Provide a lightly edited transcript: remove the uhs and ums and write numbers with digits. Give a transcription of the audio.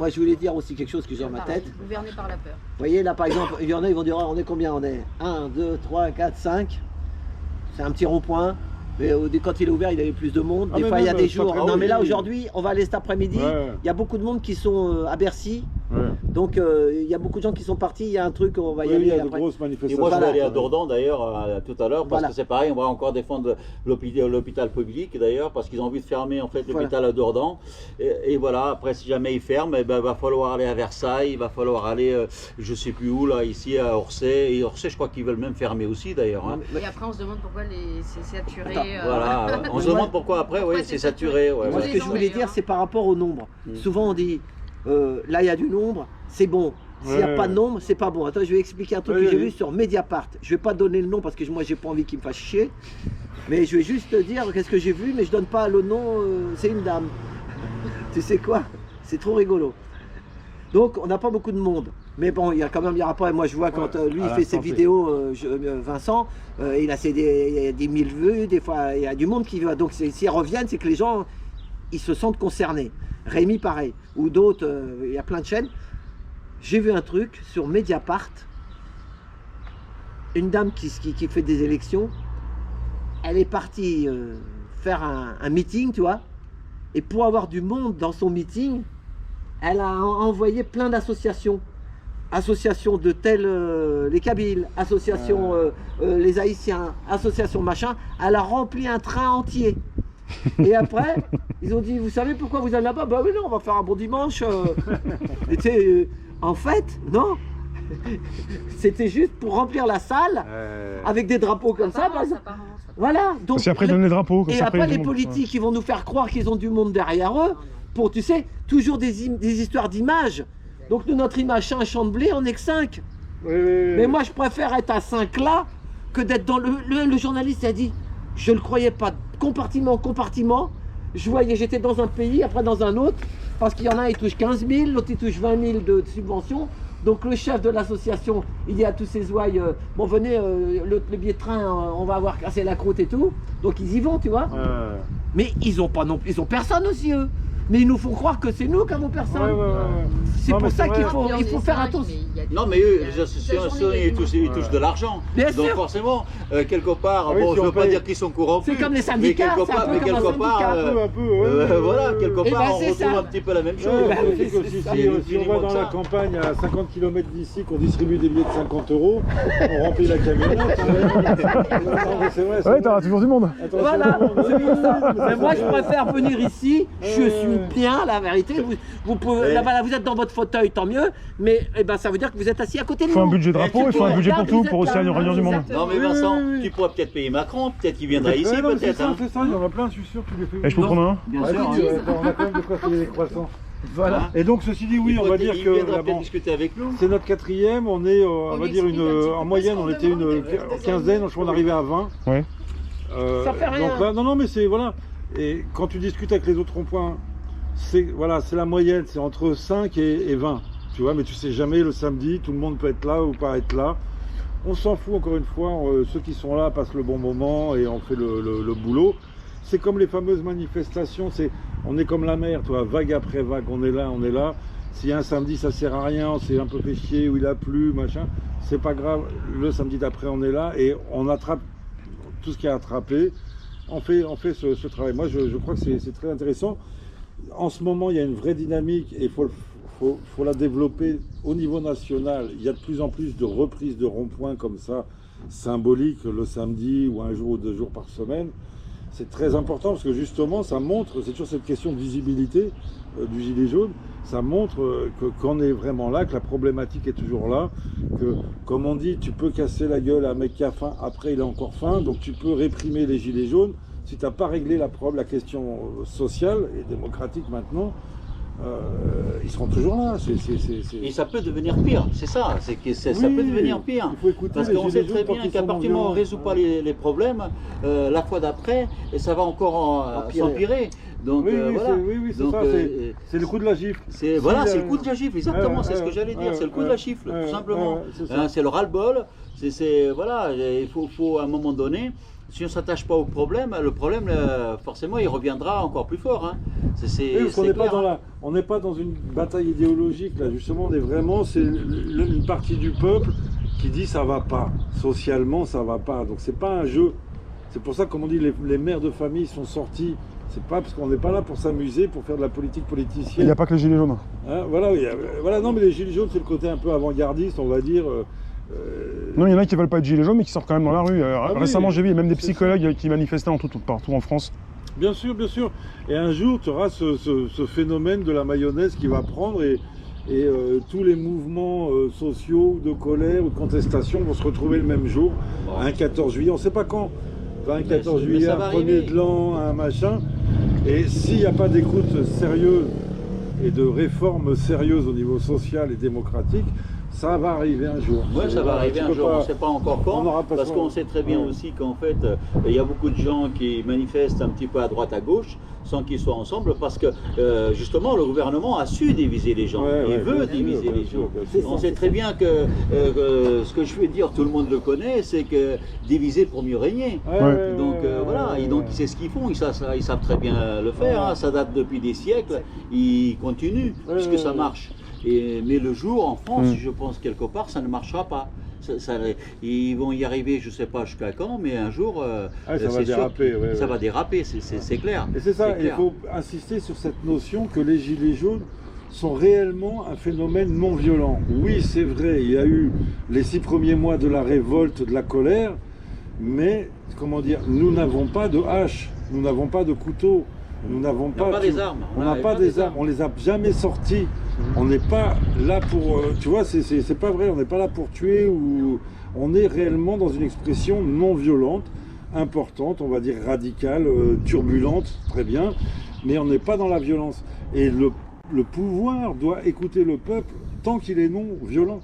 Moi, je voulais dire aussi quelque chose que j'ai dans ma tête. Gouverné par la peur. Vous voyez, là, par exemple, il y en a, ils vont dire, oh, on est combien? On est 1, 2, 3, 4, 5. C'est un petit rond-point. Mais quand il est ouvert, il y avait plus de monde. Des fois, il y a des jours. Non, mais là, aujourd'hui, on va aller cet après-midi. Il y a beaucoup de monde qui sont à Bercy. Donc, il y a beaucoup de gens qui sont partis. Il y a un truc, on va y aller. Il y a de grosses manifestations. Et moi, je vais aller à Dourdan, d'ailleurs, tout à l'heure, parce que c'est pareil, on va encore défendre l'hôpital public, d'ailleurs, parce qu'ils ont envie de fermer, en fait, l'hôpital à Dourdan. Et voilà, après, si jamais ils ferment, il va falloir aller à Versailles, il va falloir aller, je sais plus où, là, ici, à Orsay. Et Orsay, je crois qu'ils veulent même fermer aussi, d'ailleurs. Hein. Et après, on se demande pourquoi c'est saturé. Voilà, on se demande pourquoi après, oui, c'est saturé. Ouais, moi, ce que je voulais dire, c'est par rapport au nombre. Souvent, on dit, là, il y a du nombre, c'est bon. S'il n'y a pas de nombre, c'est pas bon. Attends, je vais expliquer un truc que j'ai vu sur Mediapart. Je vais pas donner le nom parce que moi, j'ai pas envie qu'il me fasse chier. Mais je vais juste te dire qu'est-ce que j'ai vu, mais je donne pas le nom. C'est une dame. Tu sais quoi? C'est trop rigolo. Donc, on n'a pas beaucoup de monde. Mais bon, il y a quand même des rapports. Et moi, je vois quand lui, il fait ses vidéos, Vincent, il a des 10 000 vues. Des fois, il y a du monde qui va. Donc, s'ils reviennent, c'est que les gens, ils se sentent concernés. Rémi, pareil. Ou d'autres, il y a plein de chaînes. J'ai vu un truc sur Mediapart, une dame qui fait des élections, elle est partie faire un meeting, tu vois, et pour avoir du monde dans son meeting, elle a envoyé plein d'associations. Association de les Kabyles, association les Haïtiens, association machin, elle a rempli un train entier. Et après, ils ont dit, vous savez pourquoi vous allez là-bas? Bah oui, non, on va faire un bon dimanche. Et tu sais, en fait, non. C'était juste pour remplir la salle avec des drapeaux comme ça. Voilà. Donc, parce qu'après, ils donnent les drapeaux. Et après, les politiques, ils vont nous faire croire qu'ils ont du monde derrière eux. Pour, tu sais, toujours des histoires d'images. Donc, nous, notre image, c'est un champ de blé, on n'est que 5. Mais moi, je préfère être à 5 là que d'être dans le journaliste a dit, je ne le croyais pas, compartiment. Je voyais, j'étais dans un pays, après dans un autre, parce qu'il y en a, il touche 15 000, l'autre, il touche 20 000 de subventions. Donc le chef de l'association, il dit à tous ses ouailles, bon venez, le billet de train, on va avoir cassé la croûte et tout. Donc ils y vont, tu vois. Mais ils ont pas non plus, ils ont personne aussi eux. Mais ils nous font croire que c'est nous qui avons personne. C'est pour ça qu'il faut faire attention. Non, mais eux, les associations, ils touchent de l'argent. Donc forcément, quelque part, bon, je ne veux pas dire qu'ils sont corrompus. C'est comme les syndicats, mais quelque part, voilà, quelque part, on retrouve un petit peu la même chose. Si on va dans la campagne à 50 km d'ici, qu'on distribue des billets de 50 €, on remplit la camionnette. C'est vrai. Oui, t'auras toujours du monde. Voilà, c'est pour ça. Mais moi, je préfère venir ici, je suis bien, la vérité. Vous pouvez, là, voilà, vous êtes dans votre fauteuil, tant mieux. Mais ça veut dire que vous êtes assis à côté de nous. Il faut un budget drapeau, il faut un budget pour tout, pour aussi réunir du monde. Non mais Vincent, tu pourrais peut-être payer Macron, peut-être qu'il viendrait ici, peut-être. C'est ça, il y en a plein, je suis sûr que tu les fais. Et je peux prendre un? Bien sûr. On a quand même de quoi payer les croissants. Voilà. Et donc ceci dit, oui, on va dire que discuter avec nous. c'est notre 4e, on est, on va dire, en moyenne, on était une quinzaine, je crois qu'on arrivait à 20. Ouais. Ça fait rien. Donc là, non, mais c'est, voilà. Et quand tu discutes avec les autres ronds-points, c'est la moyenne, c'est entre 5 et 20. Tu vois, mais tu sais jamais, le samedi, tout le monde peut être là ou pas être là. On s'en fout, encore une fois, ceux qui sont là passent le bon moment et on fait le boulot. C'est comme les fameuses manifestations, on est comme la mer, toi, vague après vague, on est là. S'il y a un samedi, ça sert à rien, c'est un peu fait chier, ou il a plu, machin, c'est pas grave. Le samedi d'après, on est là et on attrape tout ce qui est attrapé. On fait ce travail. Moi, je crois que c'est très intéressant. En ce moment, il y a une vraie dynamique et il faut la développer au niveau national. Il y a de plus en plus de reprises de ronds-points comme ça, symboliques, le samedi ou un jour ou 2 jours par semaine. C'est très important parce que justement, ça montre, c'est toujours cette question de visibilité du gilet jaune, ça montre qu'on est vraiment là, que la problématique est toujours là, que, comme on dit, tu peux casser la gueule à un mec qui a faim, après il a encore faim, donc tu peux réprimer les gilets jaunes. Si tu n'as pas réglé la question sociale et démocratique maintenant, ils seront toujours là. Et ça peut devenir pire, c'est ça. Ça peut devenir pire. Parce qu'on sait très bien qu'à partir du moment où on ne résout pas les problèmes, la fois d'après, ça va encore s'empirer. Donc, voilà. C'est le coup de la gifle. Voilà, c'est le coup de la gifle, exactement, c'est ce que j'allais dire, c'est le coup de la gifle, tout simplement. C'est le ras-le-bol, voilà, il faut à un moment donné, si on ne s'attache pas au problème, le problème, forcément, il reviendra encore plus fort. Hein. On n'est pas dans une bataille idéologique, là, justement, on est vraiment, c'est une partie du peuple qui dit ça va pas, socialement ça va pas, donc c'est pas un jeu. C'est pour ça, comme on dit, les mères de famille sont sortis. C'est pas parce qu'on n'est pas là pour s'amuser, pour faire de la politique politicienne. Il n'y a pas que les gilets jaunes. Hein, voilà, non, mais les gilets jaunes, c'est le côté un peu avant-gardiste, on va dire. Non, il y en a qui veulent pas être gilets jaunes, mais qui sortent quand même dans la rue. Récemment, oui, j'ai vu, il y a même des psychologues qui manifestaient partout en France. Bien sûr, bien sûr. Et un jour, tu auras ce phénomène de la mayonnaise qui va prendre et tous les mouvements sociaux de colère ou de contestation vont se retrouver le même jour, un 14 juillet, on ne sait pas quand. Un 14 juillet, un 1er de l'an, un machin. Et s'il n'y a pas d'écoute sérieuse et de réforme sérieuse au niveau social et démocratique, ça va arriver un jour. Oui, ça va arriver un jour, on ne sait pas encore quand, parce qu'on sait très bien aussi qu'en fait, il y a beaucoup de gens qui manifestent un petit peu à droite, à gauche, sans qu'ils soient ensemble, parce que justement, le gouvernement a su diviser les gens, il veut diviser les gens. On sait très bien que ce que je veux dire, tout le monde le connaît, c'est que diviser pour mieux régner. Donc voilà, donc ils savent ce qu'ils font, ils savent très bien le faire, hein, ça date depuis des siècles, ils continuent, puisque ça marche. Mais le jour, en France, je pense quelque part, ça ne marchera pas. Ils vont y arriver, je ne sais pas jusqu'à quand, mais un jour, ça va déraper. Ça va déraper, c'est clair. Et c'est ça, il faut insister sur cette notion que les gilets jaunes sont réellement un phénomène non violent. Oui, c'est vrai, il y a eu les 6 premiers mois de la révolte, de la colère, mais, comment dire, nous n'avons pas de hache, nous n'avons pas de couteau, nous n'avons pas des armes. On n'a pas des armes, on les a jamais sortis. On n'est pas là pour, tu vois, c'est pas vrai, on n'est pas là pour tuer, ou on est réellement dans une expression non violente, importante, on va dire radicale, turbulente, très bien, mais on n'est pas dans la violence. Et le pouvoir doit écouter le peuple tant qu'il est non violent.